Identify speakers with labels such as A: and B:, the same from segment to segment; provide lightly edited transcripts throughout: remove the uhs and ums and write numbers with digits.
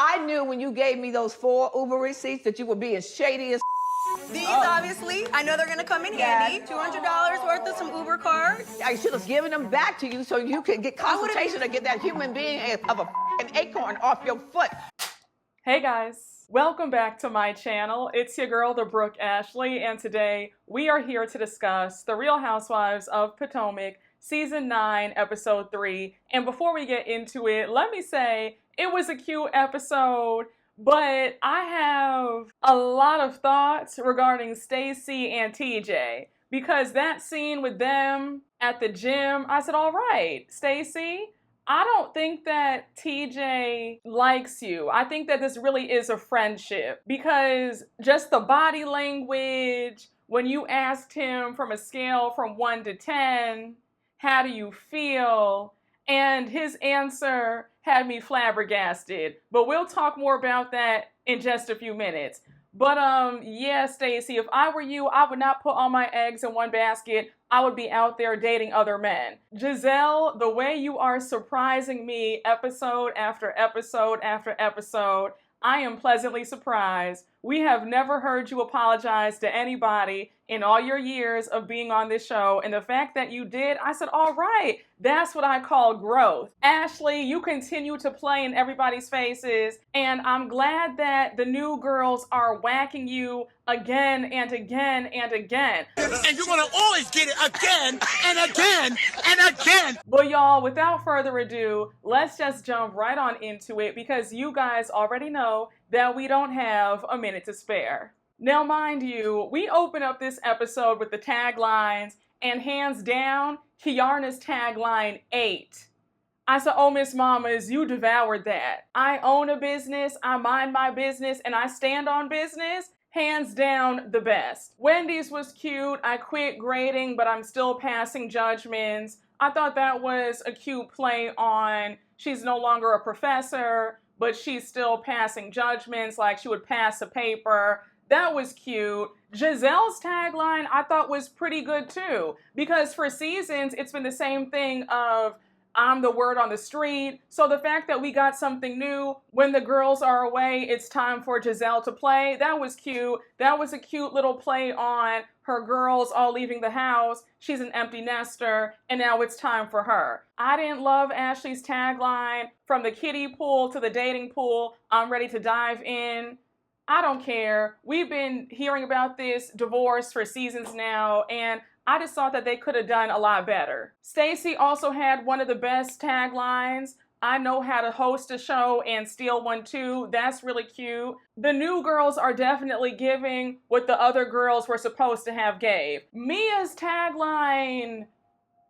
A: I knew when you gave me those 4 Uber receipts that you were being shady as.
B: These, obviously, I know they're gonna come in handy. $200 worth of some Uber cards.
A: I should have given them back to you so you could get consultation to get that human being of a acorn off your foot.
C: Hey guys, welcome back to my channel. It's your girl, the Brooke Ashley, and today we are here to discuss The Real Housewives of Potomac, Season 9, Episode 3. And before we get into it, let me say it was a cute episode, but I have a lot of thoughts regarding Stacey and TJ. Because that scene with them at the gym, I said, all right, Stacey, I don't think that TJ likes you. I think that this really is a friendship because just the body language, when you asked him from a scale from 1 to 10, how do you feel? And his answer had me flabbergasted. But we'll talk more about that in just a few minutes. But yeah, Stacey, if I were you, I would not put all my eggs in one basket. I would be out there dating other men. Giselle, the way you are surprising me episode after episode after episode, I am pleasantly surprised. We have never heard you apologize to anybody in all your years of being on this show. And the fact that you did, I said, all right, that's what I call growth. Ashley, you continue to play in everybody's faces. And I'm glad that the new girls are whacking you again and again and again.
D: And you're gonna always get it again and again and again.
C: But y'all, without further ado, let's just jump right on into it because you guys already know that we don't have a minute to spare. Now, mind you, we open up this episode with the taglines, and hands down, Keiarna's tagline 8. I said, oh, Miss Mamas, you devoured that. I own a business, I mind my business, and I stand on business. Hands down, the best. Wendy's was cute. I quit grading, but I'm still passing judgments. I thought that was a cute play on she's no longer a professor, but she's still passing judgments like she would pass a paper. That was cute. Giselle's tagline I thought was pretty good too, because for seasons it's been the same thing of I'm the word on the street. So the fact that we got something new, when the girls are away, it's time for Giselle to play. That was cute. That was a cute little play on her girls all leaving the house. She's an empty nester, and now it's time for her. I didn't love Ashley's tagline, from the kiddie pool to the dating pool, I'm ready to dive in. I don't care. We've been hearing about this divorce for seasons now, and I just thought that they could have done a lot better. Stacey also had one of the best taglines. I know how to host a show and steal one too. That's really cute. The new girls are definitely giving what the other girls were supposed to have gave. Mia's tagline,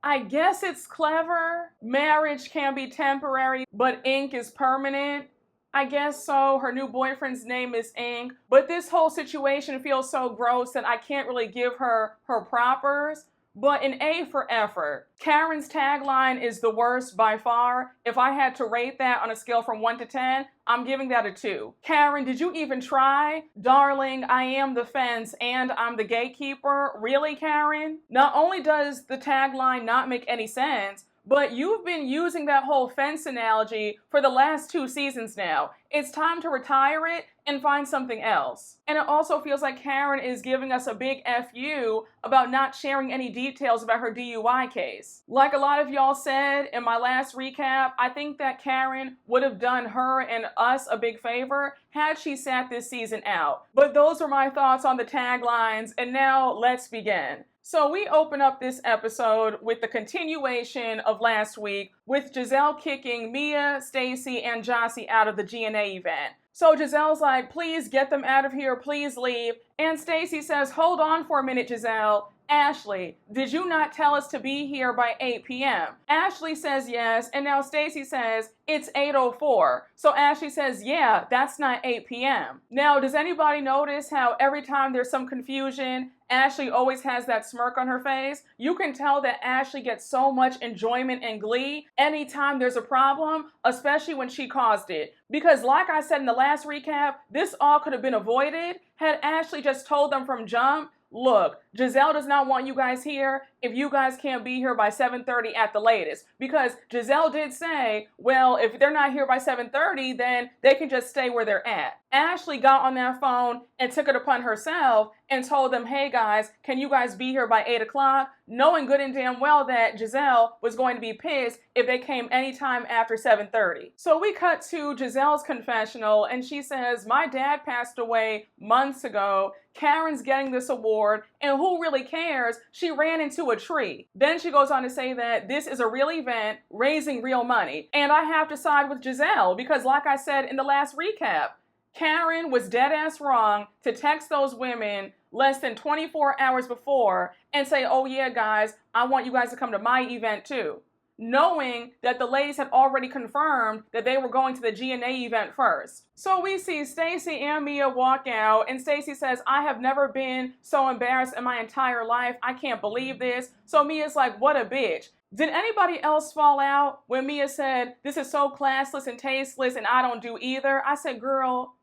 C: I guess it's clever. Marriage can be temporary, but ink is permanent. I guess so. Her new boyfriend's name is Ink. But this whole situation feels so gross that I can't really give her her propers. But an A for effort. Karen's tagline is the worst by far. If I had to rate that on a scale from 1 to 10, I'm giving that a 2. Karen, did you even try? Darling, I am the fence and I'm the gatekeeper. Really, Karen? Not only does the tagline not make any sense, but you've been using that whole fence analogy for the last 2 seasons now. It's time to retire it and find something else. And it also feels like Karen is giving us a big FU about not sharing any details about her DUI case. Like a lot of y'all said in my last recap, I think that Karen would have done her and us a big favor had she sat this season out. But those were my thoughts on the taglines, and now let's begin. So we open up this episode with the continuation of last week with Giselle kicking Mia, Stacey, and Jossie out of the GNA event. So Giselle's like, please get them out of here, please leave. And Stacey says, hold on for a minute, Giselle. Ashley, did you not tell us to be here by 8 p.m.? Ashley says yes, and now Stacey says it's 8:04. So Ashley says, yeah, that's not 8 p.m. Now, does anybody notice how every time there's some confusion, Ashley always has that smirk on her face? You can tell that Ashley gets so much enjoyment and glee anytime there's a problem, especially when she caused it. Because like I said in the last recap, this all could have been avoided had Ashley just told them from jump, look, Giselle does not want you guys here, if you guys can't be here by 7:30 at the latest. Because Giselle did say, well, if they're not here by 7:30, then they can just stay where they're at. Ashley got on that phone and took it upon herself and told them, hey guys, can you guys be here by 8 o'clock? Knowing good and damn well that Giselle was going to be pissed if they came anytime after 7:30. So we cut to Giselle's confessional and she says, my dad passed away months ago. Karen's getting this award, and who really cares? She ran into a tree. Then she goes on to say that this is a real event, raising real money. And I have to side with Giselle because like I said in the last recap, Karen was dead ass wrong to text those women less than 24 hours before and say, oh yeah guys, I want you guys to come to my event too. Knowing that the ladies had already confirmed that they were going to the GNA event first. So we see Stacey and Mia walk out and Stacey says, I have never been so embarrassed in my entire life. I can't believe this. So Mia's like, what a bitch. Did anybody else fall out when Mia said, this is so classless and tasteless and I don't do either? I said, girl,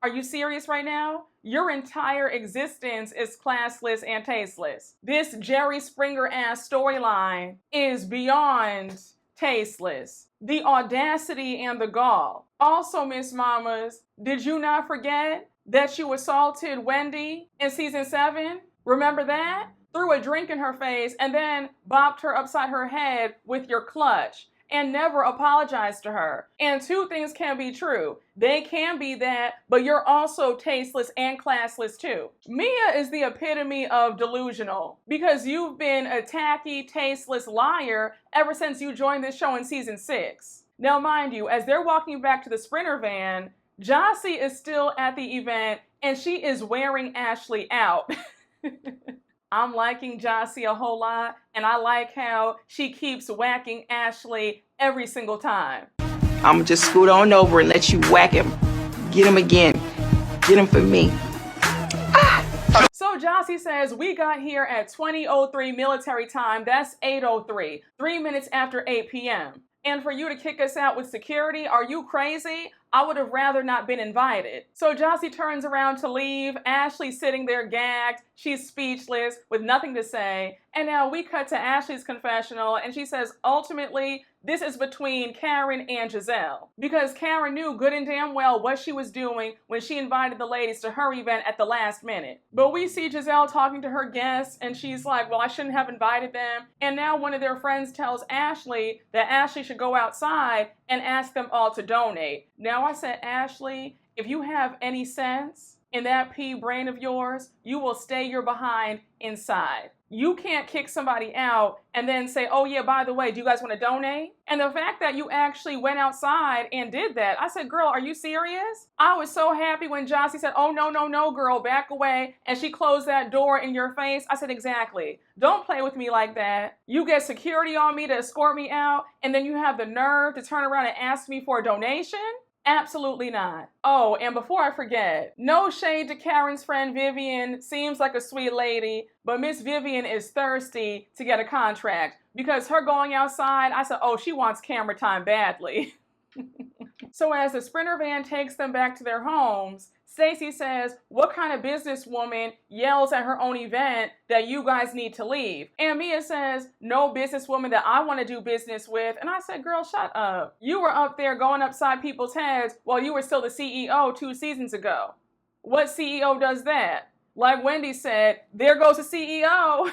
C: are you serious right now? Your entire existence is classless and tasteless. This Jerry Springer-ass storyline is beyond tasteless. The audacity and the gall. Also, Miss Mamas, did you not forget that you assaulted Wendy in season 7? Remember that? Threw a drink in her face and then bopped her upside her head with your clutch. And never apologize to her. And two things can be true. They can be that, but you're also tasteless and classless too. Mia is the epitome of delusional because you've been a tacky, tasteless liar ever since you joined this show in season 6. Now, mind you, as they're walking back to the Sprinter van, Jossie is still at the event and she is wearing Ashley out. I'm liking Jossie a whole lot, and I like how she keeps whacking Ashley every single time.
E: I'm gonna just scoot on over and let you whack him. Get him again. Get him for me.
C: So Jossie says, we got here at 20:03 military time. That's 8:03, 3 minutes after 8 p.m. And for you to kick us out with security, are you crazy? I would have rather not been invited. So Jossie turns around to leave. Ashley's sitting there gagged. She's speechless with nothing to say. And now we cut to Ashley's confessional and she says, ultimately, this is between Karen and Giselle. Because Karen knew good and damn well what she was doing when she invited the ladies to her event at the last minute. But we see Giselle talking to her guests and she's like, well, I shouldn't have invited them. And now one of their friends tells Ashley that Ashley should go outside and ask them all to donate. Now I said, Ashley, if you have any sense in that pea brain of yours, you will stay your behind inside. You can't kick somebody out and then say, oh yeah, by the way, do you guys want to donate? And the fact that you actually went outside and did that, I said, girl, are you serious? I was so happy when Jossie said, oh no, girl, back away. And she closed that door in your face. I said, exactly. Don't play with me like that. You get security on me to escort me out, and then you have the nerve to turn around and ask me for a donation? Absolutely not. Oh, and before I forget, no shade to Karen's friend Vivian, seems like a sweet lady, but Miss Vivian is thirsty to get a contract because her going outside, I said, oh, she wants camera time badly. So as the Sprinter van takes them back to their homes, Stacey says, what kind of businesswoman yells at her own event that you guys need to leave? And Mia says, no businesswoman that I want to do business with. And I said, girl, shut up. You were up there going upside people's heads while you were still the CEO 2 seasons ago. What CEO does that? Like Wendy said, there goes the CEO.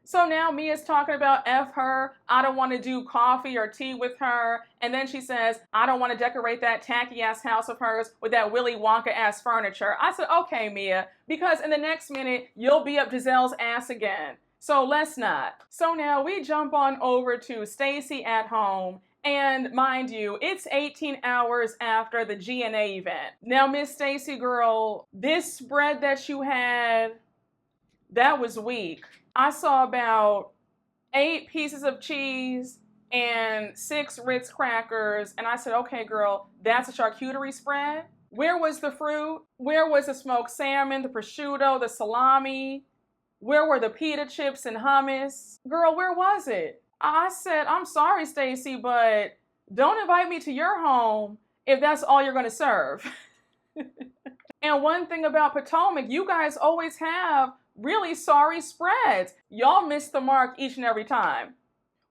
C: So now Mia's talking about F her, I don't want to do coffee or tea with her. And then she says, I don't want to decorate that tacky ass house of hers with that Willy Wonka ass furniture. I said, okay, Mia, because in the next minute, you'll be up Giselle's ass again. So let's not. So now we jump on over to Stacey at home. And mind you, it's 18 hours after the GNA event. Now, Miss Stacey girl, this spread that you had, that was weak. I saw about 8 pieces of cheese and 6 Ritz crackers. And I said, okay, girl, that's a charcuterie spread. Where was the fruit? Where was the smoked salmon, the prosciutto, the salami? Where were the pita chips and hummus? Girl, where was it? I said, I'm sorry, Stacey, but don't invite me to your home if that's all you're going to serve. And one thing about Potomac, you guys always have really sorry spreads. Y'all miss the mark each and every time.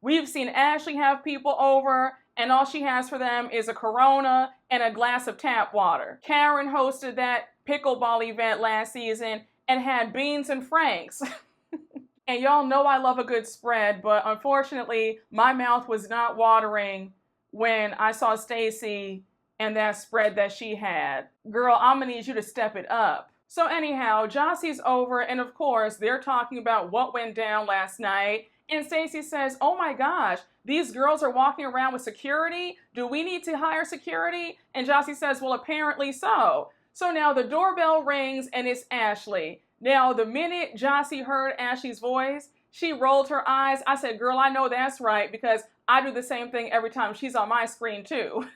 C: We've seen Ashley have people over, and all she has for them is a Corona and a glass of tap water. Karen hosted that pickleball event last season and had beans and franks. And y'all know I love a good spread, but unfortunately, my mouth was not watering when I saw Stacey and that spread that she had. Girl, I'm gonna need you to step it up. So anyhow, Jossie's over, and of course, they're talking about what went down last night. And Stacey says, oh my gosh, these girls are walking around with security. Do we need to hire security? And Jossie says, well, apparently so. So now the doorbell rings and it's Ashley. Now, the minute Jossie heard Ashley's voice, she rolled her eyes. I said, girl, I know that's right, because I do the same thing every time she's on my screen too.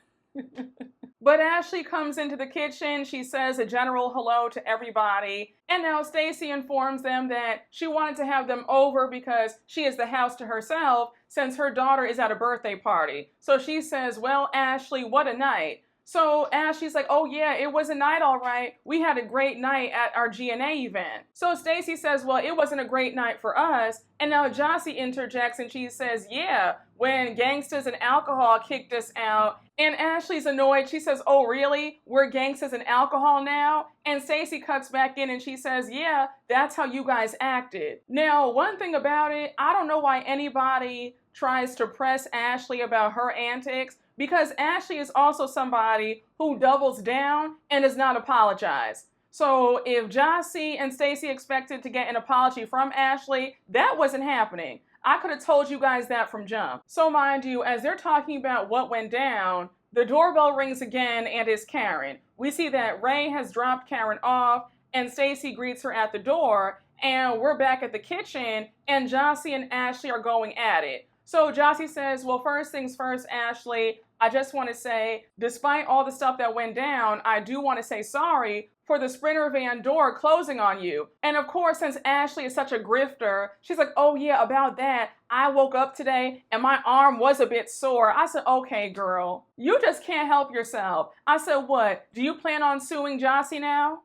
C: But Ashley comes into the kitchen, she says a general hello to everybody, and now Stacey informs them that she wanted to have them over because she has the house to herself since her daughter is at a birthday party. So she says, well, Ashley, what a night. So Ashley's like, oh yeah, it was a night all right. We had a great night at our GNA event. So Stacey says, well, it wasn't a great night for us. And now Jossie interjects and she says, yeah, when gangsters and alcohol kicked us out. And Ashley's annoyed. She says, oh really? We're gangsters and alcohol now? And Stacey cuts back in and she says, yeah, that's how you guys acted. Now, one thing about it, I don't know why anybody tries to press Ashley about her antics, because Ashley is also somebody who doubles down and does not apologize. So if Jossie and Stacey expected to get an apology from Ashley, that wasn't happening. I could have told you guys that from jump. So mind you, as they're talking about what went down, the doorbell rings again and it's Karen. We see that Ray has dropped Karen off and Stacey greets her at the door, and we're back at the kitchen and Jossie and Ashley are going at it. So Jossie says, well, first things first, Ashley, I just want to say, despite all the stuff that went down, I do want to say sorry for the Sprinter van door closing on you. And of course, since Ashley is such a grifter, she's like, oh yeah, about that, I woke up today and my arm was a bit sore. I said, okay, girl, you just can't help yourself. I said, what, do you plan on suing Jossie now?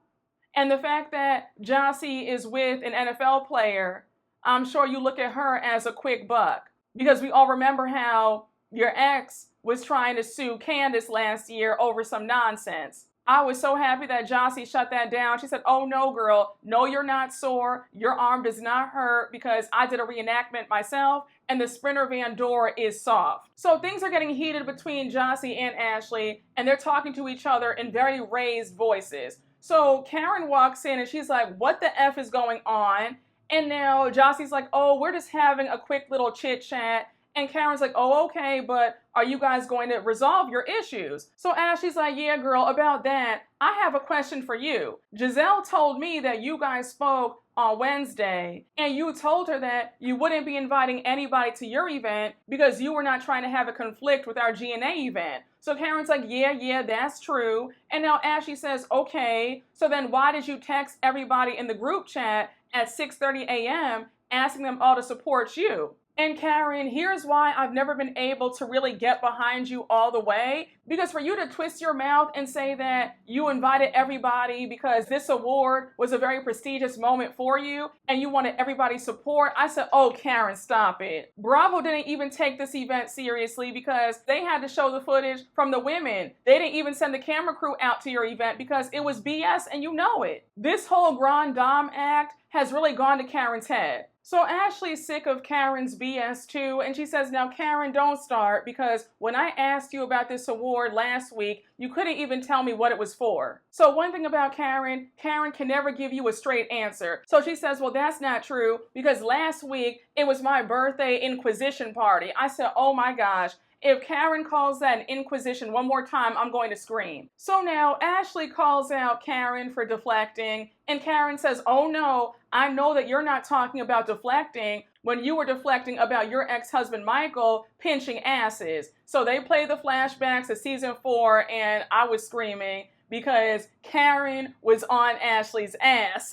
C: And the fact that Jossie is with an NFL player, I'm sure you look at her as a quick buck. Because we all remember how your ex was trying to sue Candace last year over some nonsense. I was so happy that Jossie shut that down. She said, oh no, girl, no, you're not sore. Your arm does not hurt because I did a reenactment myself and the Sprinter van door is soft. So things are getting heated between Jossie and Ashley, and they're talking to each other in very raised voices. So Karen walks in and she's like, what the F is going on? And now Jossie's like, oh, we're just having a quick little chit chat. And Karen's like, oh, okay, but are you guys going to resolve your issues? So Ashley's like, yeah, girl, about that, I have a question for you. Giselle told me that you guys spoke on Wednesday, and you told her that you wouldn't be inviting anybody to your event because you were not trying to have a conflict with our GNA event. So Karen's like, yeah, that's true. And now Ashley says, okay, so then why did you text everybody in the group chat at 6:30 a.m. asking them all to support you? And Karen, here's why I've never been able to really get behind you all the way. Because for you to twist your mouth and say that you invited everybody because this award was a very prestigious moment for you and you wanted everybody's support, I said, oh, Karen, stop it. Bravo didn't even take this event seriously because they had to show the footage from the women. They didn't even send the camera crew out to your event because it was BS and you know it. This whole Grand Dame act has really gone to Karen's head. So Ashley's sick of Karen's BS too, and she says, now Karen, don't start, because when I asked you about this award last week, you couldn't even tell me what it was for. So one thing about Karen can never give you a straight answer. So she says, well, that's not true, because last week it was my birthday inquisition party. I said, oh my gosh. If Karen calls that an inquisition one more time, I'm going to scream. So now Ashley calls out Karen for deflecting, and Karen says, oh no, I know that you're not talking about deflecting when you were deflecting about your ex-husband Michael pinching asses. So they play the flashbacks of season 4, and I was screaming because Karen was on Ashley's ass.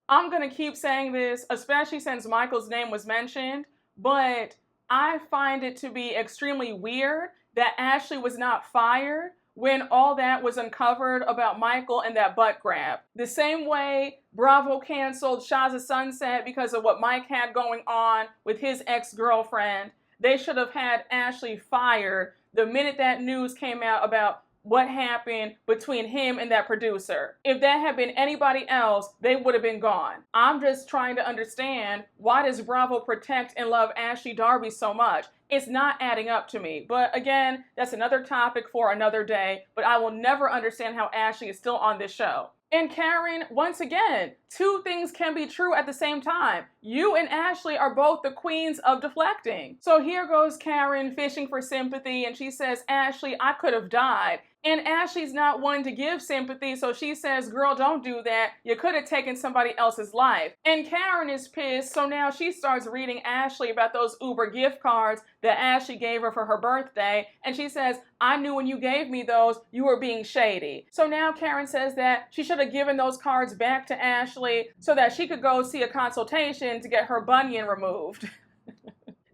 C: I'm gonna keep saying this, especially since Michael's name was mentioned, but I find it to be extremely weird that Ashley was not fired when all that was uncovered about Michael and that butt grab. The same way Bravo canceled Shah's Sunset because of what Mike had going on with his ex-girlfriend, they should have had Ashley fired the minute that news came out about what happened between him and that producer. If that had been anybody else, they would have been gone. I'm just trying to understand, why does Bravo protect and love Ashley Darby so much? It's not adding up to me. But again, that's another topic for another day, but I will never understand how Ashley is still on this show. And Karen, once again, two things can be true at the same time. You and Ashley are both the queens of deflecting. So here goes Karen fishing for sympathy, and she says, Ashley, I could have died. And Ashley's not one to give sympathy, so she says, girl, don't do that. You could have taken somebody else's life. And Karen is pissed, so now she starts reading Ashley about those Uber gift cards that Ashley gave her for her birthday. And she says, I knew when you gave me those, you were being shady. So now Karen says that she should have given those cards back to Ashley so that she could go see a consultation to get her bunion removed.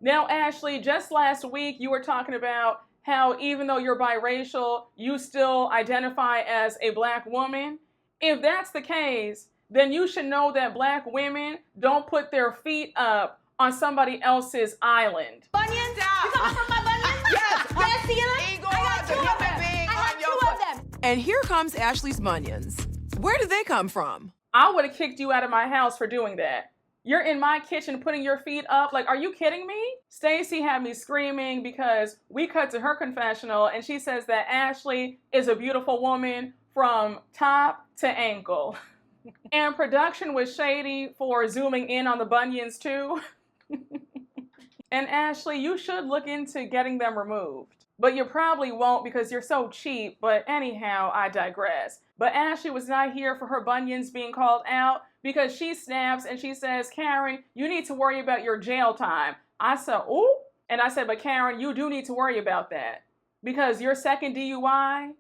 C: Now, Ashley, just last week you were talking about how even though you're biracial, you still identify as a black woman. If that's the case, then you should know that black women don't put their feet up on somebody else's island.
B: Bunions? You coming from my bunions?
A: Yes.
B: Can I see them? I got two of them. I got two of them.
F: And here comes Ashley's bunions. Where did they come from?
C: I would have kicked you out of my house for doing that. You're in my kitchen putting your feet up. Like, are you kidding me? Stacey had me screaming because we cut to her confessional and she says that Ashley is a beautiful woman from top to ankle. And production was shady for zooming in on the bunions too. And Ashley, you should look into getting them removed. But you probably won't because you're so cheap. But anyhow, I digress. But Ashley was not here for her bunions being called out because she snaps and she says, Karen, you need to worry about your jail time. I said, ooh. And I said, but Karen, you do need to worry about that because your second DUI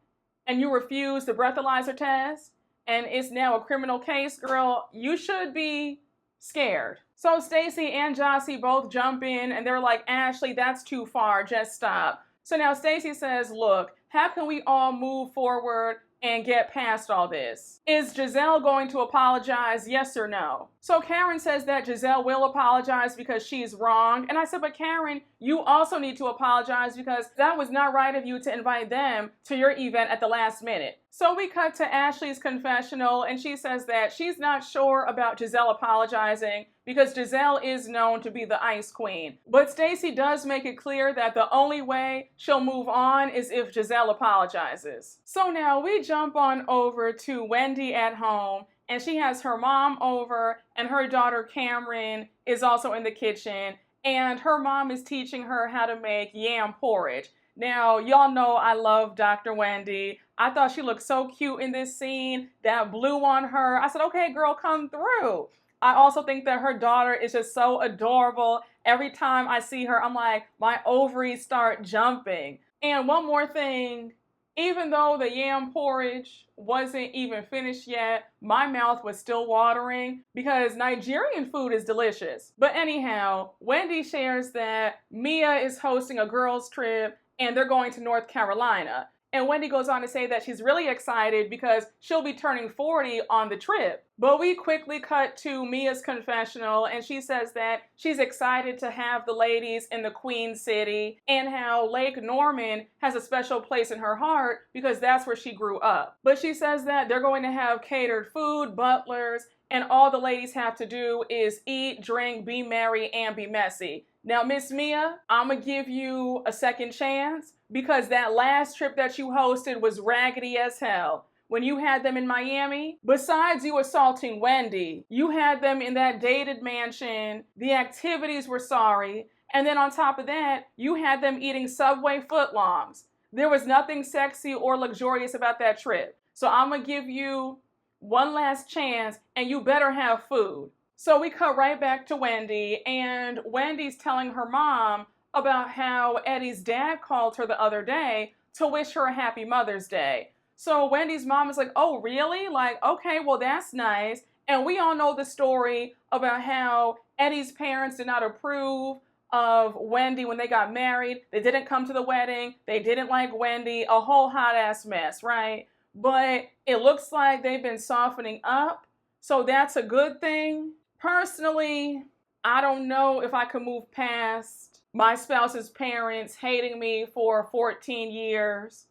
C: and you refuse the breathalyzer test and it's now a criminal case, girl, you should be scared. So Stacey and Jossie both jump in and they're like, Ashley, that's too far, just stop. So now Stacey says, look, how can we all move forward and get past all this? Is Giselle going to apologize, yes or no? So Karen says that Giselle will apologize because she's wrong. And I said, but Karen, you also need to apologize because that was not right of you to invite them to your event at the last minute. So we cut to Ashley's confessional and she says that she's not sure about Giselle apologizing because Giselle is known to be the ice queen. But Stacey does make it clear that the only way she'll move on is if Giselle apologizes. So now we jump on over to Wendy at home and she has her mom over and her daughter Cameron is also in the kitchen and her mom is teaching her how to make yam porridge. Now, y'all know I love Dr. Wendy. I thought she looked so cute in this scene. That blue on her. I said, okay, girl, come through. I also think that her daughter is just so adorable. Every time I see her, I'm like, my ovaries start jumping. And one more thing, even though the yam porridge wasn't even finished yet, my mouth was still watering because Nigerian food is delicious. But anyhow, Wendy shares that Mia is hosting a girls' trip and they're going to North Carolina. And Wendy goes on to say that she's really excited because she'll be turning 40 on the trip. But we quickly cut to Mia's confessional and she says that she's excited to have the ladies in the Queen City and how Lake Norman has a special place in her heart because that's where she grew up. But she says that they're going to have catered food, butlers, and all the ladies have to do is eat, drink, be merry, and be messy. Now, Miss Mia, I'm going to give you a second chance because that last trip that you hosted was raggedy as hell. When you had them in Miami, besides you assaulting Wendy, you had them in that dated mansion, the activities were sorry, and then on top of that, you had them eating Subway footlongs. There was nothing sexy or luxurious about that trip. So I'm going to give you one last chance, and you better have food. So we cut right back to Wendy, and Wendy's telling her mom about how Eddie's dad called her the other day to wish her a happy Mother's Day. So Wendy's mom is like, oh, really? Like, okay, well, that's nice. And we all know the story about how Eddie's parents did not approve of Wendy when they got married. They didn't come to the wedding. They didn't like Wendy. A whole hot ass mess, right? But it looks like they've been softening up. So that's a good thing. Personally, I don't know if I could move past my spouse's parents hating me for 14 years,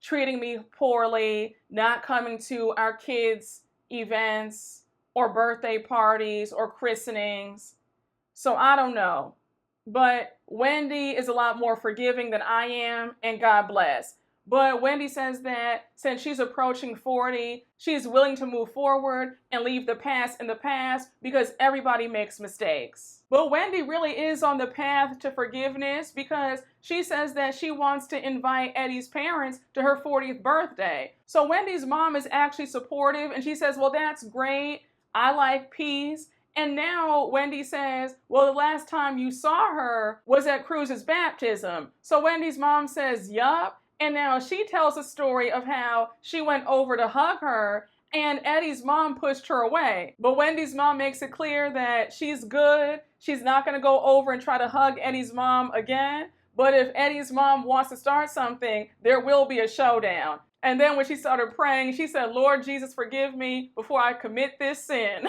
C: treating me poorly, not coming to our kids' events or birthday parties or christenings. So I don't know. But Wendy is a lot more forgiving than I am, and God bless. But Wendy says that since she's approaching 40, she's willing to move forward and leave the past in the past because everybody makes mistakes. But Wendy really is on the path to forgiveness because she says that she wants to invite Eddie's parents to her 40th birthday. So Wendy's mom is actually supportive, and she says, well, that's great. I like peace. And now Wendy says, well, the last time you saw her was at Cruz's baptism. So Wendy's mom says, yup. And now she tells a story of how she went over to hug her and Eddie's mom pushed her away. But Wendy's mom makes it clear that she's good. She's not going to go over and try to hug Eddie's mom again. But if Eddie's mom wants to start something, there will be a showdown. And then when she started praying, she said, Lord Jesus, forgive me before I commit this sin.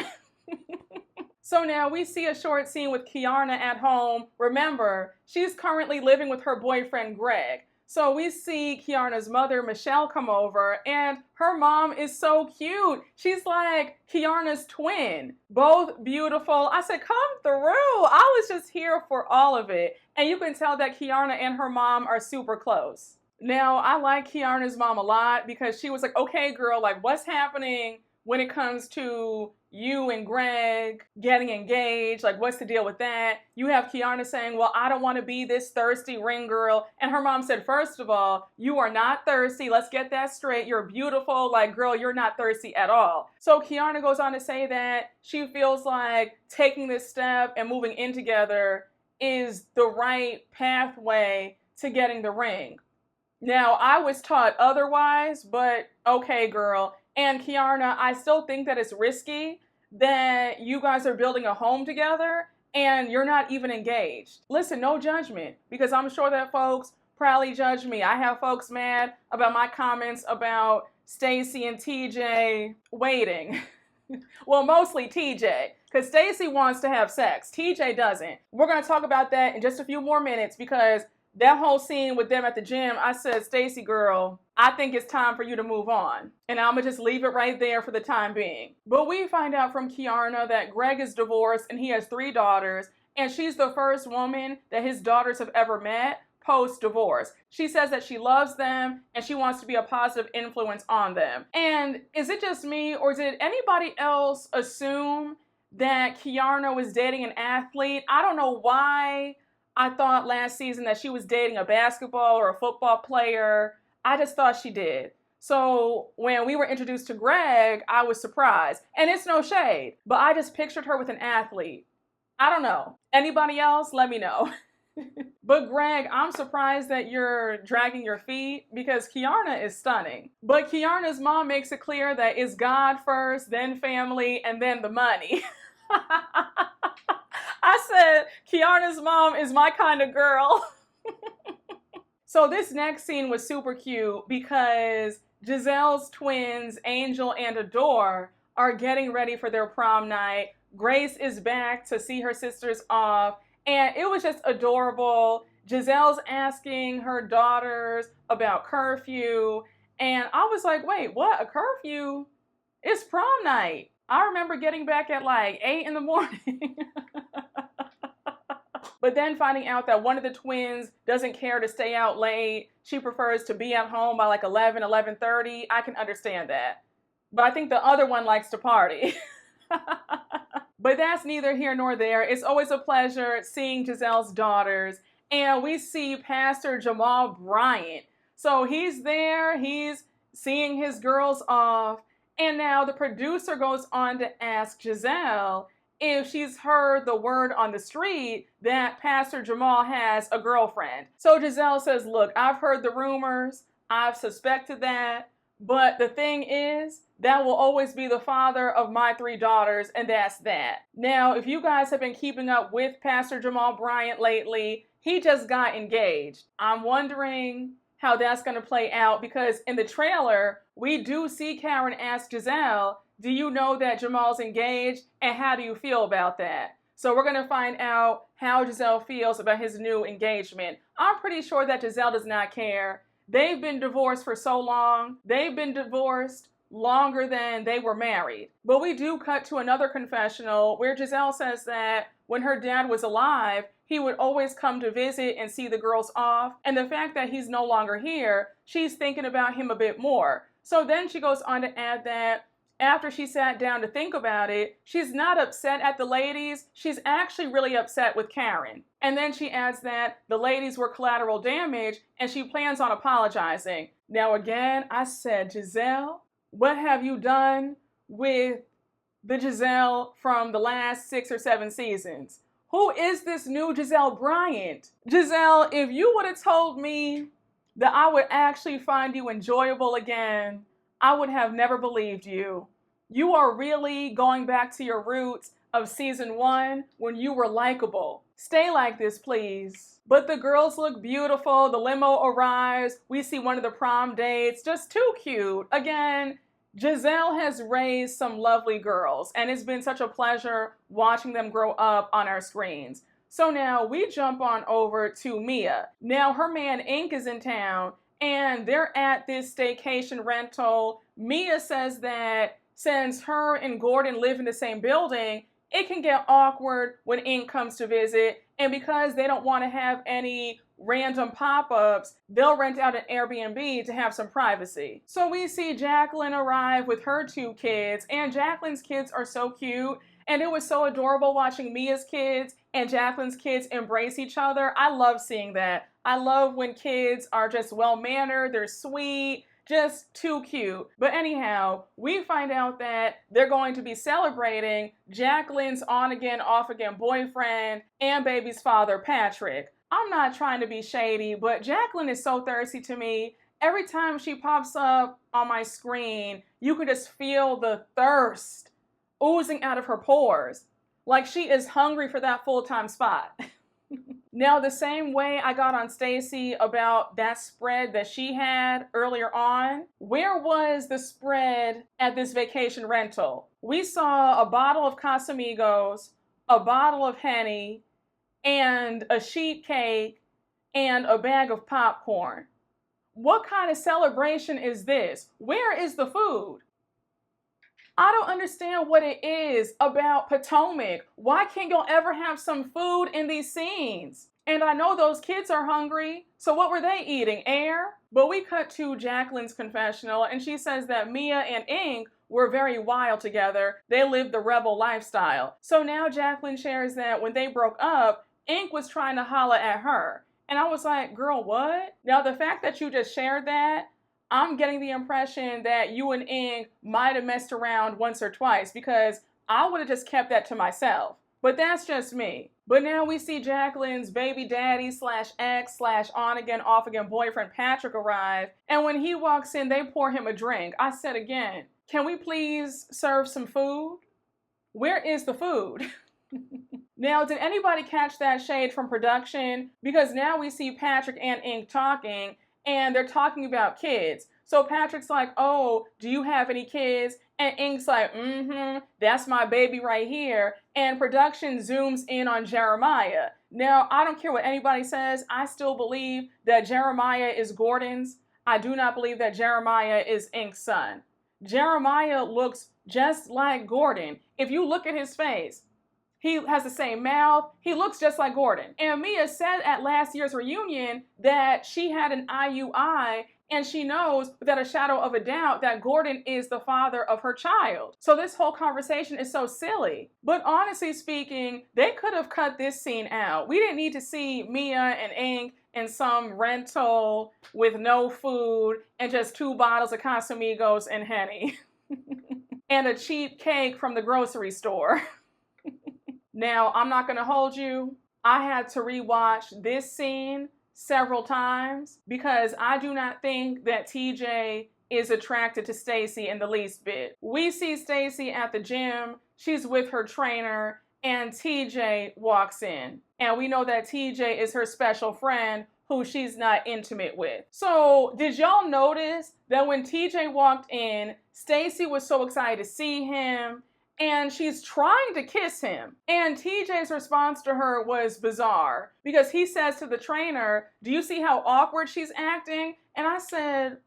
C: So now we see a short scene with Keiarna at home. Remember, she's currently living with her boyfriend, Greg. So we see Keiarna's mother, Michelle, come over, and her mom is so cute. She's like Keiarna's twin, both beautiful. I said, come through. I was just here for all of it. And you can tell that Keiarna and her mom are super close. Now, I like Keiarna's mom a lot because she was like, okay, girl, like what's happening when it comes to you and Greg getting engaged? Like, what's the deal with that? You have Keiarna saying, well, I don't want to be this thirsty ring girl. And her mom said, first of all, you are not thirsty. Let's get that straight. You're beautiful. Like, girl, you're not thirsty at all. So Keiarna goes on to say that she feels like taking this step and moving in together is the right pathway to getting the ring. Now, I was taught otherwise, but okay, girl. And Keiarna, I still think that it's risky that you guys are building a home together and you're not even engaged. Listen, no judgment, because I'm sure that folks probably judge me. I have folks mad about my comments about Stacey and TJ waiting. Well, mostly TJ, because Stacey wants to have sex. TJ doesn't. We're going to talk about that in just a few more minutes because that whole scene with them at the gym, I said, Stacey, girl, I think it's time for you to move on. And I'm going to just leave it right there for the time being. But we find out from Keiarna that Greg is divorced and he has 3 daughters. And she's the first woman that his daughters have ever met post-divorce. She says that she loves them and she wants to be a positive influence on them. And is it just me, or did anybody else assume that Keiarna was dating an athlete? I don't know why I thought last season that she was dating a basketball or a football player. I just thought she did. So when we were introduced to Greg, I was surprised. And it's no shade, but I just pictured her with an athlete. I don't know. Anybody else? Let me know. But Greg, I'm surprised that you're dragging your feet because Keiarna is stunning. But Keiarna's mom makes it clear that it's God first, then family, and then the money. I said, Keiarna's mom is my kind of girl. So this next scene was super cute because Giselle's twins, Angel and Adore, are getting ready for their prom night. Grace is back to see her sisters off, and it was just adorable. Giselle's asking her daughters about curfew, and I was like, wait, what? A curfew? It's prom night. I remember getting back at like 8 in the morning. But then finding out that one of the twins doesn't care to stay out late. She prefers to be at home by like 11:30. I can understand that. But I think the other one likes to party. But that's neither here nor there. It's always a pleasure seeing Giselle's daughters. And we see Pastor Jamal Bryant. So he's there. He's seeing his girls off. And now the producer goes on to ask Giselle if she's heard the word on the street that Pastor Jamal has a girlfriend. So Giselle says, look, I've heard the rumors. I've suspected that. But the thing is, that will always be the father of my 3 daughters, and that's that. Now, if you guys have been keeping up with Pastor Jamal Bryant lately, he just got engaged. I'm wondering how that's going to play out, because in the trailer, we do see Karen ask Giselle, do you know that Jamal's engaged, and how do you feel about that? So we're going to find out how Giselle feels about his new engagement. I'm pretty sure that Giselle does not care. They've been divorced for so long. They've been divorced longer than they were married. But we do cut to another confessional where Giselle says that when her dad was alive, he would always come to visit and see the girls off. And the fact that he's no longer here, she's thinking about him a bit more. So then she goes on to add that after she sat down to think about it, she's not upset at the ladies. She's actually really upset with Karen. And then she adds that the ladies were collateral damage and she plans on apologizing. Now again, I said, Giselle, what have you done with the Giselle from the last 6 or 7 seasons? Who is this new Giselle Bryant? Giselle, if you would have told me that I would actually find you enjoyable again, I would have never believed you. You are really going back to your roots of season 1 when you were likable. Stay like this, please. But the girls look beautiful. The limo arrives. We see one of the prom dates. Just too cute. Again, Giselle has raised some lovely girls, and it's been such a pleasure watching them grow up on our screens. So now we jump on over to Mia. Now her man Ink is in town, and they're at this staycation rental. Mia says that since her and Gordon live in the same building, it can get awkward when Ink comes to visit, and because they don't want to have any random pop-ups, they'll rent out an Airbnb to have some privacy. So we see Jacqueline arrive with her 2 kids, and Jacqueline's kids are so cute, and it was so adorable watching Mia's kids and Jacqueline's kids embrace each other. I love seeing that. I love when kids are just well-mannered, they're sweet, just too cute. But anyhow, we find out that they're going to be celebrating Jacqueline's on-again, off-again boyfriend and baby's father, Patrick. I'm not trying to be shady, but Jacqueline is so thirsty to me. Every time she pops up on my screen, you can just feel the thirst oozing out of her pores. Like she is hungry for that full-time spot. Now, the same way I got on Stacey about that spread that she had earlier on, where was the spread at this vacation rental? We saw a bottle of Casamigos, a bottle of Henny, and a sheet cake, and a bag of popcorn. What kind of celebration is this? Where is the food? I don't understand what it is about Potomac. Why can't y'all ever have some food in these scenes? And I know those kids are hungry, so what were they eating? Air? But we cut to Jacqueline's confessional, and she says that Mia and Ink were very wild together. They lived the rebel lifestyle. So now Jacqueline shares that when they broke up, Ink was trying to holler at her. And I was like, girl, what? Now, the fact that you just shared that, I'm getting the impression that you and Ink might have messed around once or twice, because I would have just kept that to myself. But that's just me. But now we see Jacqueline's baby daddy / ex / on again, off again boyfriend Patrick arrive. And when he walks in, they pour him a drink. I said again, can we please serve some food? Where is the food? Now, did anybody catch that shade from production? Because now we see Patrick and Ink talking, and they're talking about kids. So Patrick's like, oh, do you have any kids? And Ink's like, that's my baby right here. And production zooms in on Jeremiah. Now, I don't care what anybody says. I still believe that Jeremiah is Gordon's. I do not believe that Jeremiah is Ink's son. Jeremiah looks just like Gordon. If you look at his face, he has the same mouth. He looks just like Gordon. And Mia said at last year's reunion that she had an IUI, and she knows without a shadow of a doubt that Gordon is the father of her child. So this whole conversation is so silly. But honestly speaking, they could have cut this scene out. We didn't need to see Mia and Ink in some rental with no food and just 2 bottles of Casamigos and Henny. And a cheap cake from the grocery store. Now, I'm not going to hold you. I had to rewatch this scene several times because I do not think that TJ is attracted to Stacey in the least bit. We see Stacey at the gym. She's with her trainer, and TJ walks in. And we know that TJ is her special friend who she's not intimate with. So did y'all notice that when TJ walked in, Stacey was so excited to see him, and she's trying to kiss him. And TJ's response to her was bizarre, because he says to the trainer, "Do you see how awkward she's acting?" And I said,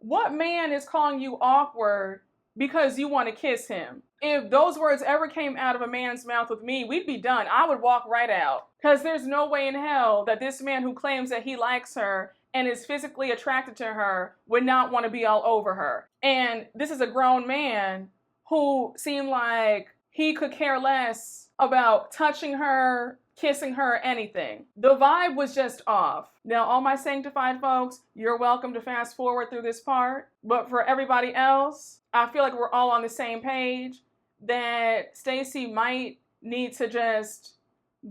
C: what man is calling you awkward because you want to kiss him? If those words ever came out of a man's mouth with me, we'd be done. I would walk right out. Because there's no way in hell that this man who claims that he likes her and is physically attracted to her would not want to be all over her. And this is a grown man who seemed like he could care less about touching her, kissing her, anything. The vibe was just off. Now, all my sanctified folks, you're welcome to fast forward through this part. But for everybody else, I feel like we're all on the same page that Stacey might need to just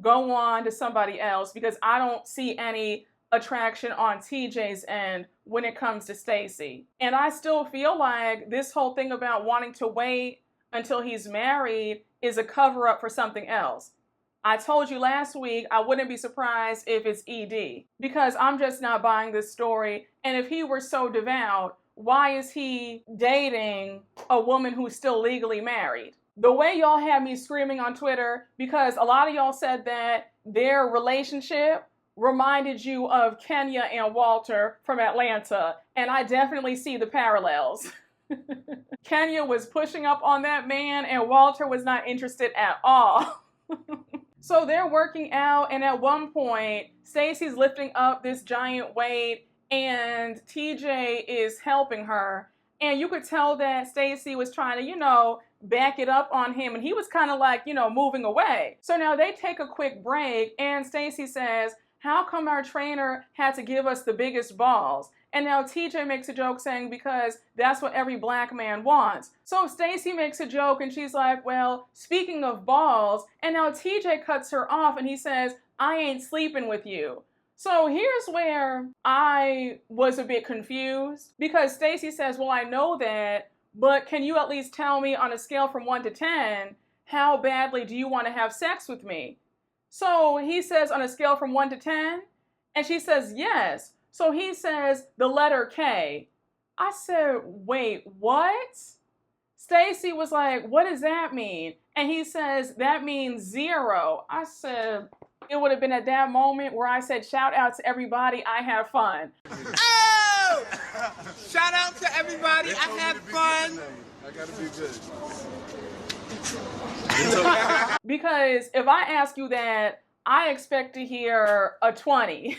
C: go on to somebody else, because I don't see any attraction on TJ's end when it comes to Stacey. And I still feel like this whole thing about wanting to wait until he's married is a cover-up for something else. I told you last week I wouldn't be surprised if it's ED, because I'm just not buying this story. And if he were so devout, why is he dating a woman who's still legally married? The way y'all had me screaming on Twitter, because a lot of y'all said that their relationship reminded you of Kenya and Walter from Atlanta, and I definitely see the parallels. Kenya was pushing up on that man, and Walter was not interested at all. So they're working out, and at one point, Stacey's lifting up this giant weight, and TJ is helping her. And you could tell that Stacey was trying to, back it up on him, and he was kind of like, moving away. So now they take a quick break, and Stacey says, "How come our trainer had to give us the biggest balls?" And now TJ makes a joke saying, because that's what every black man wants. So Stacey makes a joke, and she's like, "Well, speaking of balls," and now TJ cuts her off, and he says, "I ain't sleeping with you." So here's where I was a bit confused, because Stacey says, "Well, I know that, but can you at least tell me on a scale from 1 to 10, how badly do you want to have sex with me?" So he says on a scale from 1 to 10, and she says yes. So he says the letter K. I said, wait, what? Stacey was like, "What does that mean?" And he says, "That means 0. I said, it would have been at that moment where I said, "Shout out to everybody, I have fun."
D: Oh! Shout out to everybody. I had fun.
G: I gotta be good.
C: Because if I ask you that, I expect to hear a 20.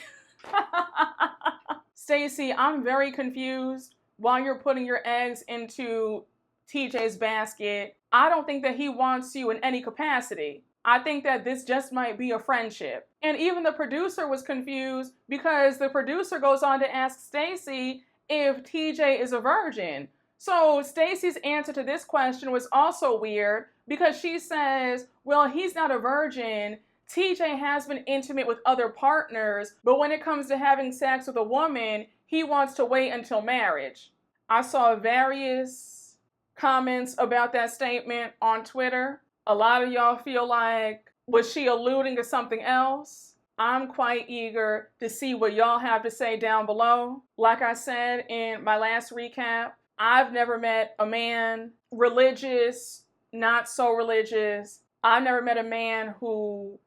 C: Stacey, I'm very confused while you're putting your eggs into TJ's basket. I don't think that he wants you in any capacity. I think that this just might be a friendship. And even the producer was confused, because the producer goes on to ask Stacey if TJ is a virgin. So Stacey's answer to this question was also weird, because she says, well, he's not a virgin. TJ has been intimate with other partners, but when it comes to having sex with a woman, he wants to wait until marriage. I saw various comments about that statement on Twitter. A lot of y'all feel like, was she alluding to something else? I'm quite eager to see what y'all have to say down below. Like I said in my last recap, I've never met a man, religious, not so religious. I've never met a man who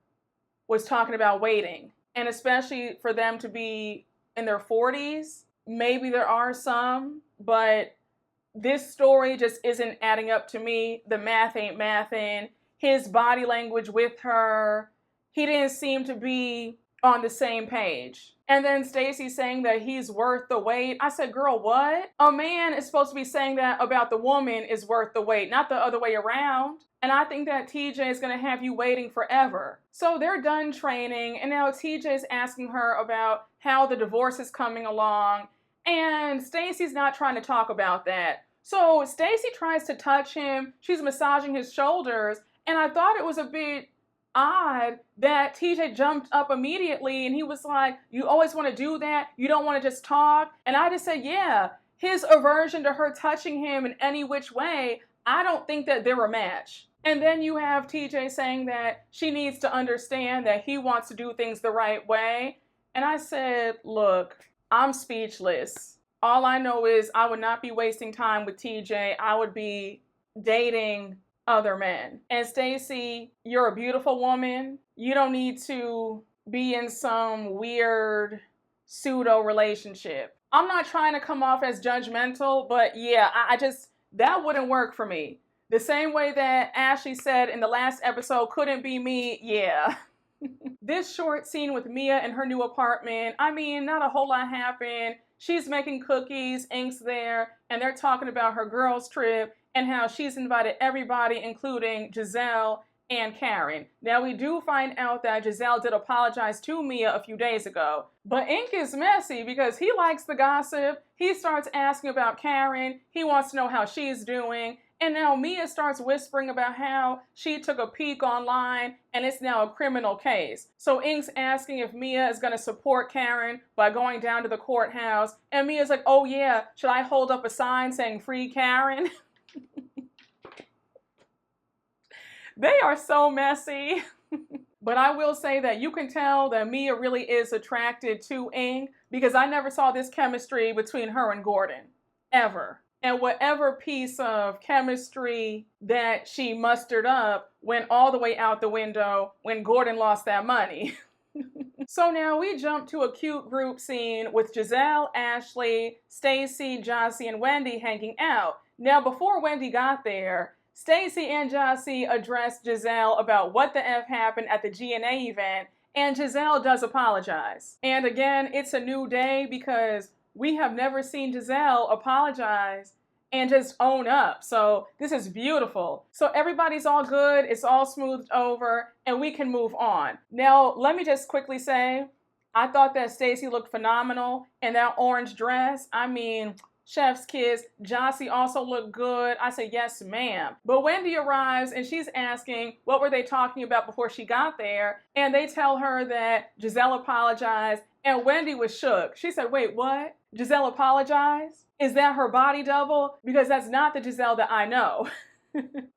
C: was talking about waiting. And especially for them to be in their 40s, maybe there are some, but this story just isn't adding up to me. The math ain't mathing. His body language with her, he didn't seem to be on the same page. And then Stacey saying that he's worth the wait. I said, girl, what? A man is supposed to be saying that about the woman is worth the wait, not the other way around. And I think that TJ is going to have you waiting forever. So they're done training, and now TJ is asking her about how the divorce is coming along, and Stacey's not trying to talk about that. So Stacey tries to touch him. She's massaging his shoulders, and I thought it was a bit odd that TJ jumped up immediately, and he was like, you always want to do that? You don't want to just talk? And I just said, yeah. his aversion to her touching him in any which way, I don't think that they're a match. And then you have TJ saying that she needs to understand that he wants to do things the right way. And I said, look, I'm speechless. All I know is I would not be wasting time with TJ. I would be dating other men. And Stacey, you're a beautiful woman. You don't need to be in some weird pseudo relationship. I'm not trying to come off as judgmental, but yeah, I just, that wouldn't work for me. The same way that Ashley said in the last episode, couldn't be me, yeah. This short scene with Mia in her new apartment, I mean, not a whole lot happened. She's making cookies, Ink's there, and they're talking about her girls' trip and how she's invited everybody, including Giselle and Karen. Now, we do find out that Giselle did apologize to Mia a few days ago, but Ink is messy because he likes the gossip. He starts asking about Karen. He wants to know how she's doing. And now Mia starts whispering about how she took a peek online and it's now a criminal case. So Ink's asking if Mia is going to support Karen by going down to the courthouse. And Mia's like, oh yeah, should I hold up a sign saying free Karen? They are so messy. But I will say that you can tell that Mia really is attracted to Ink because I never saw this chemistry between her and Gordon, ever. And whatever piece of chemistry that she mustered up went all the way out the window when Gordon lost that money. So now we jump to a cute group scene with Giselle, Ashley, Stacey, Jossie, and Wendy hanging out. Now before Wendy got there, Stacey and Jossie addressed Giselle about what the F happened at the GNA event, and Giselle does apologize. And again, it's a new day because we have never seen Giselle apologize and just own up. So this is beautiful. So everybody's all good. It's all smoothed over and we can move on. Now, let me just quickly say, I thought that Stacey looked phenomenal in that orange dress. I mean, chef's kiss. Jossie also looked good. I said, yes, ma'am. But Wendy arrives and she's asking what were they talking about before she got there. And they tell her that Giselle apologized and Wendy was shook. She said, wait, what? Giselle apologized? Is that her body double? Because that's not the Giselle that I know.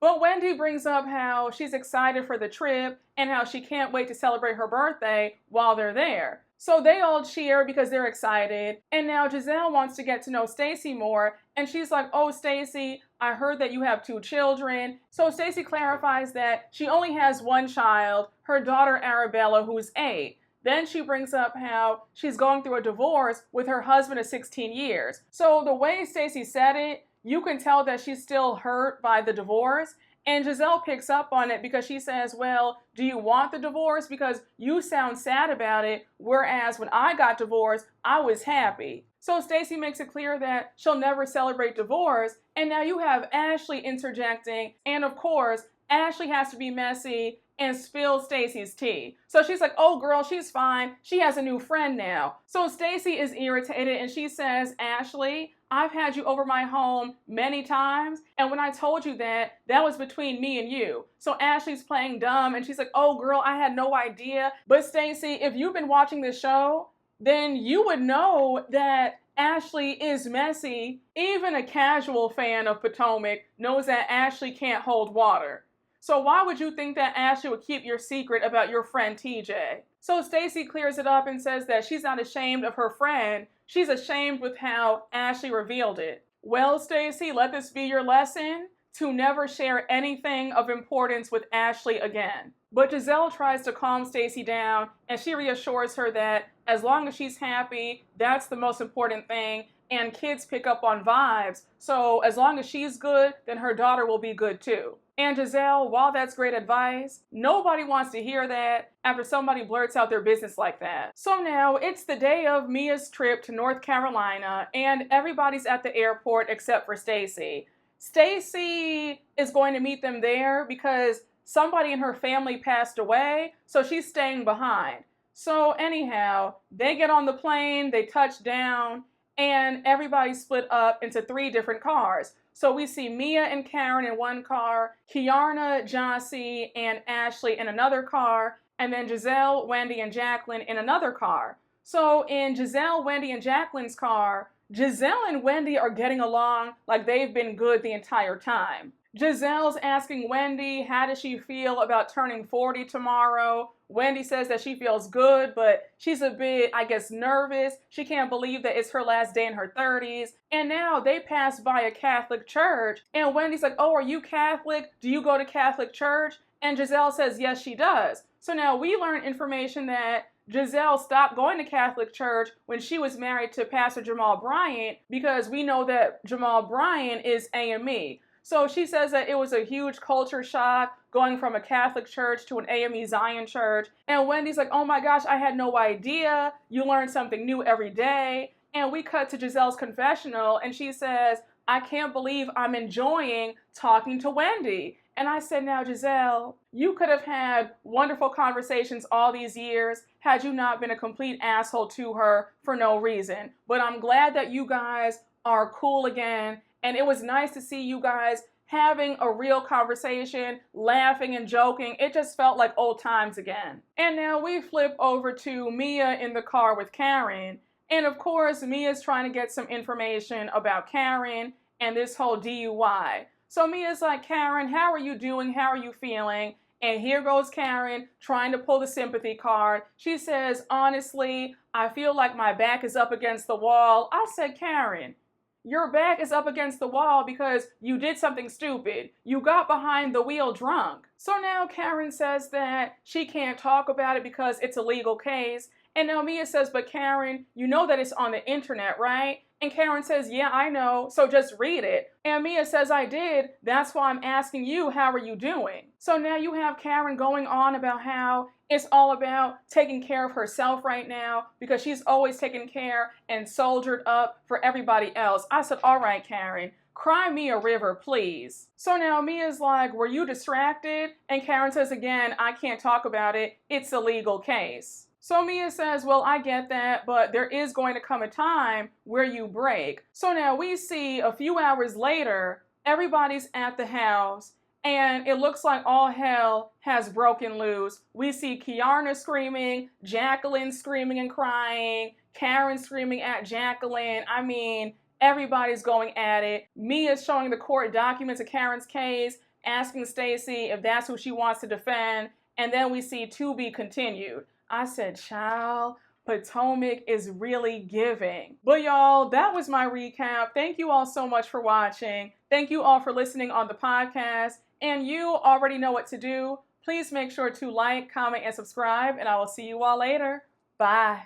C: But Wendy brings up how she's excited for the trip and how she can't wait to celebrate her birthday while they're there. So they all cheer because they're excited. And now Giselle wants to get to know Stacey more. And she's like, oh, Stacey, I heard that you have 2 children. So Stacey clarifies that she only has 1 child, her daughter Arabella, who's 8. Then she brings up how she's going through a divorce with her husband of 16 years. So the way Stacey said it, you can tell that she's still hurt by the divorce. And Giselle picks up on it because she says, well, do you want the divorce? Because you sound sad about it, whereas when I got divorced, I was happy. So Stacey makes it clear that she'll never celebrate divorce. And now you have Ashley interjecting. And of course, Ashley has to be messy and spill Stacey's tea. So she's like, oh girl, she's fine. She has a new friend now. So Stacey is irritated and she says, Ashley, I've had you over my home many times. And when I told you that, that was between me and you. So Ashley's playing dumb and she's like, oh girl, I had no idea. But Stacey, if you've been watching this show, then you would know that Ashley is messy. Even a casual fan of Potomac knows that Ashley can't hold water. So why would you think that Ashley would keep your secret about your friend TJ? So Stacey clears it up and says that she's not ashamed of her friend. She's ashamed with how Ashley revealed it. Well, Stacey, let this be your lesson to never share anything of importance with Ashley again. But Giselle tries to calm Stacey down and she reassures her that as long as she's happy, that's the most important thing. And kids pick up on vibes. So as long as she's good, then her daughter will be good too. And Giselle, while that's great advice, nobody wants to hear that after somebody blurts out their business like that. So now it's the day of Mia's trip to North Carolina and everybody's at the airport except for Stacey. Stacey is going to meet them there because somebody in her family passed away, so she's staying behind. So anyhow, they get on the plane, they touch down, and everybody split up into 3 different cars. So we see Mia and Karen in one car, Keiarna, Jossie, and Ashley in another car, and then Giselle, Wendy, and Jacqueline in another car. So in Giselle, Wendy, and Jacqueline's car, Giselle and Wendy are getting along like they've been good the entire time. Giselle's asking Wendy how does she feel about turning 40 tomorrow. Wendy says that she feels good, but she's a bit, I guess, nervous. She can't believe that it's her last day in her 30s. And now they pass by a Catholic church, and Wendy's like, oh, are you Catholic? Do you go to Catholic church? And Giselle says, yes, she does. So now we learn information that Giselle stopped going to Catholic church when she was married to Pastor Jamal Bryant, because we know that Jamal Bryant is AME. So she says that it was a huge culture shock going from a Catholic church to an AME Zion church. And Wendy's like, oh my gosh, I had no idea. You learn something new every day. And we cut to Giselle's confessional, and she says, I can't believe I'm enjoying talking to Wendy. And I said, now, Giselle, you could have had wonderful conversations all these years had you not been a complete asshole to her for no reason. But I'm glad that you guys are cool again. And it was nice to see you guys having a real conversation, laughing and joking. It just felt like old times again. And now we flip over to Mia in the car with Karen. And of course, Mia's trying to get some information about Karen and this whole DUI. So Mia's like, Karen, how are you doing? How are you feeling? And here goes Karen trying to pull the sympathy card. She says, honestly, I feel like my back is up against the wall. I said, Karen, your back is up against the wall because you did something stupid. You got behind the wheel drunk. So now Karen says that she can't talk about it because it's a legal case. And now Mia says, but Karen, you know that it's on the internet, right? And Karen says, yeah, I know, so just read it. And Mia says, I did. That's why I'm asking you, how are you doing? So now you have Karen going on about how it's all about taking care of herself right now because she's always taken care and soldiered up for everybody else. I said, all right, Karen, cry me a river, please. So now Mia's like, were you distracted? And Karen says again, I can't talk about it. It's a legal case. So Mia says, well, I get that, but there is going to come a time where you break. So now we see a few hours later, everybody's at the house, and it looks like all hell has broken loose. We see Keiarna screaming, Jacqueline screaming and crying, Karen screaming at Jacqueline. I mean, everybody's going at it. Mia's showing the court documents of Karen's case, asking Stacey if that's who she wants to defend, and then we see to be continued. I said, child, Potomac is really giving. But y'all, that was my recap. Thank you all so much for watching. Thank you all for listening on the podcast. And you already know what to do. Please make sure to like, comment, and subscribe, and I will see you all later. Bye.